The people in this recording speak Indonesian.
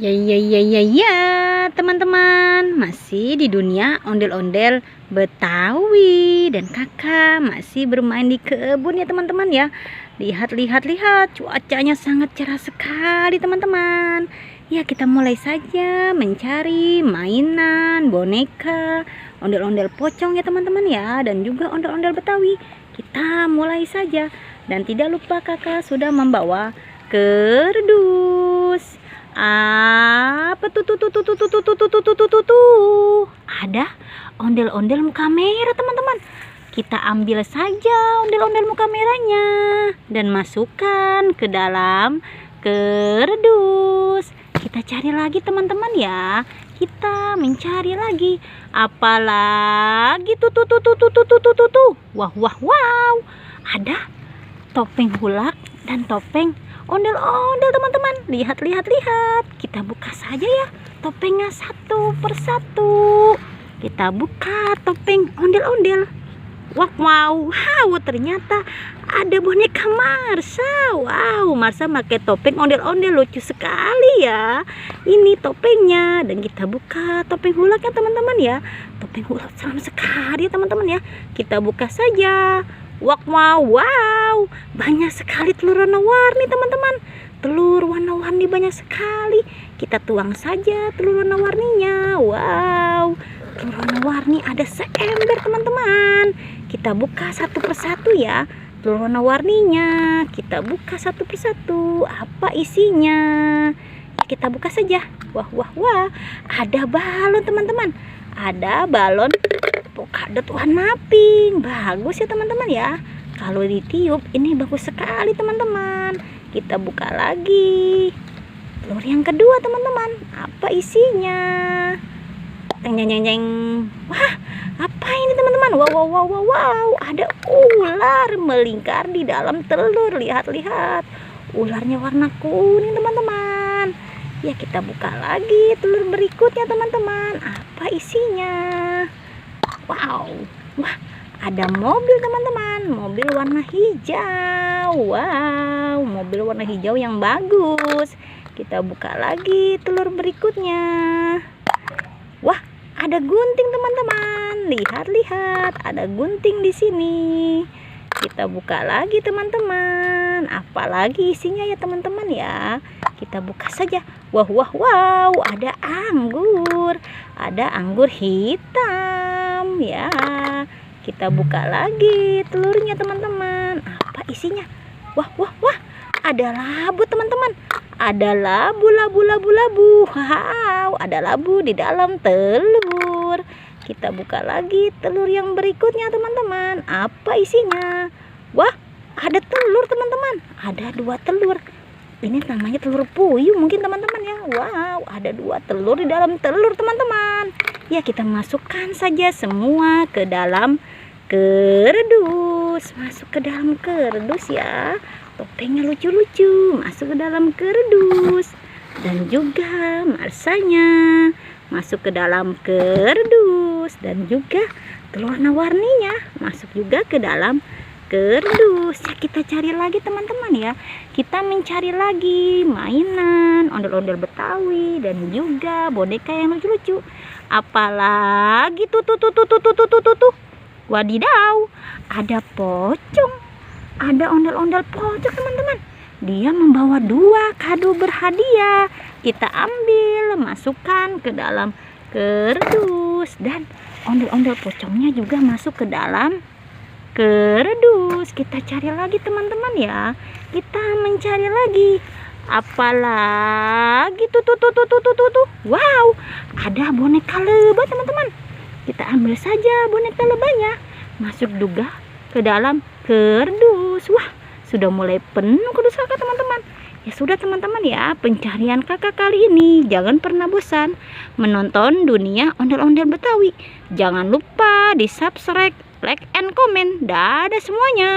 Ya, teman-teman, masih di dunia ondel-ondel Betawi dan kakak masih bermain di kebun ya teman-teman ya. Lihat, cuacanya sangat cerah sekali teman-teman. Ya, kita mulai saja mencari mainan, boneka, ondel-ondel pocong ya teman-teman ya, dan juga ondel-ondel Betawi. Kita mulai saja, dan tidak lupa kakak sudah membawa kerdus. Apa tuh? Ada ondel-ondel muka merah teman-teman. Kita ambil saja ondel-ondel muka merahnya dan masukkan ke dalam kerdus. Kita cari lagi teman-teman ya. Kita mencari lagi. Apalagi tuh. Wow. Ada topeng hulak dan topeng ondel-ondel teman-teman. Lihat. Kita buka saja ya topengnya satu persatu. Kita buka topeng ondel-ondel. Wow, ternyata ada boneka Marsa. Wow, Marsa pakai topeng ondel-ondel, lucu sekali ya. Ini topengnya, dan kita buka topeng hulaknya teman-teman ya. Topeng hulak seram sekali teman-teman ya. Kita buka saja. Wow, banyak sekali telur warna-warni teman-teman. Telur warna-warni banyak sekali. Kita tuang saja telur warna-warninya. Wow, telur warna-warni ada seember teman-teman. Kita buka satu persatu ya telur warna-warninya. Kita buka satu persatu. Apa isinya? Kita buka saja. Wah, ada balon teman-teman. Ada balon polkadot warna pink. Bagus ya teman-teman ya. Kalau ditiup ini bagus sekali teman-teman. Kita buka lagi telur yang kedua teman-teman. Apa isinya? Jeng. Wah, apa ini teman-teman? Wow, ada ular melingkar di dalam telur. Lihat. Ularnya warna kuning teman-teman. Ya, kita buka lagi telur berikutnya teman-teman. Apa isinya? Wow. Wah, ada mobil teman-teman. Mobil warna hijau. Wow, mobil warna hijau yang bagus. Kita buka lagi telur berikutnya. Wah, ada gunting teman-teman. Lihat, ada gunting di sini. Kita buka lagi teman-teman. Apalagi isinya ya teman-teman ya. Kita buka saja. Wow, ada anggur. Ada anggur hitam ya. Kita buka lagi telurnya teman-teman. Apa isinya? Wah, ada labu teman-teman. Ada labu. Wow, ada labu di dalam telur. Kita buka lagi telur yang berikutnya teman-teman. Apa isinya? Wah, ada telur teman-teman. Ada 2 telur. Ini namanya telur puyuh mungkin teman-teman ya. Wow, ada 2 telur di dalam telur teman-teman. Ya, kita masukkan saja semua ke dalam kerdus. Masuk ke dalam kerdus ya. Topengnya lucu-lucu. Masuk ke dalam kerdus. Dan juga marsanya masuk ke dalam kerdus. Dan juga telur warna-warninya masuk juga ke dalam kerdus. Ya, kita cari lagi teman-teman ya. Kita mencari lagi mainan ondel-ondel Betawi dan juga boneka yang lucu-lucu. Apalagi tuh. Wadidaw, ada pocong. Ada ondel-ondel pocong teman-teman. Dia membawa 2 kado berhadiah. Kita ambil, masukkan ke dalam kerdus, dan ondel-ondel pocongnya juga masuk ke dalam kerdus. Kita cari lagi teman-teman ya. Kita mencari lagi. Apalagi tuh. Wow, ada boneka lebah teman-teman. Kita ambil saja boneka lebahnya. Masuk juga ke dalam kerdus. Wah, sudah mulai penuh kerdus kakak teman-teman. Ya sudah teman-teman ya, pencarian kakak kali ini. Jangan pernah bosan menonton dunia ondel-ondel Betawi. Jangan lupa di subscribe, like, and comment. Dadah semuanya.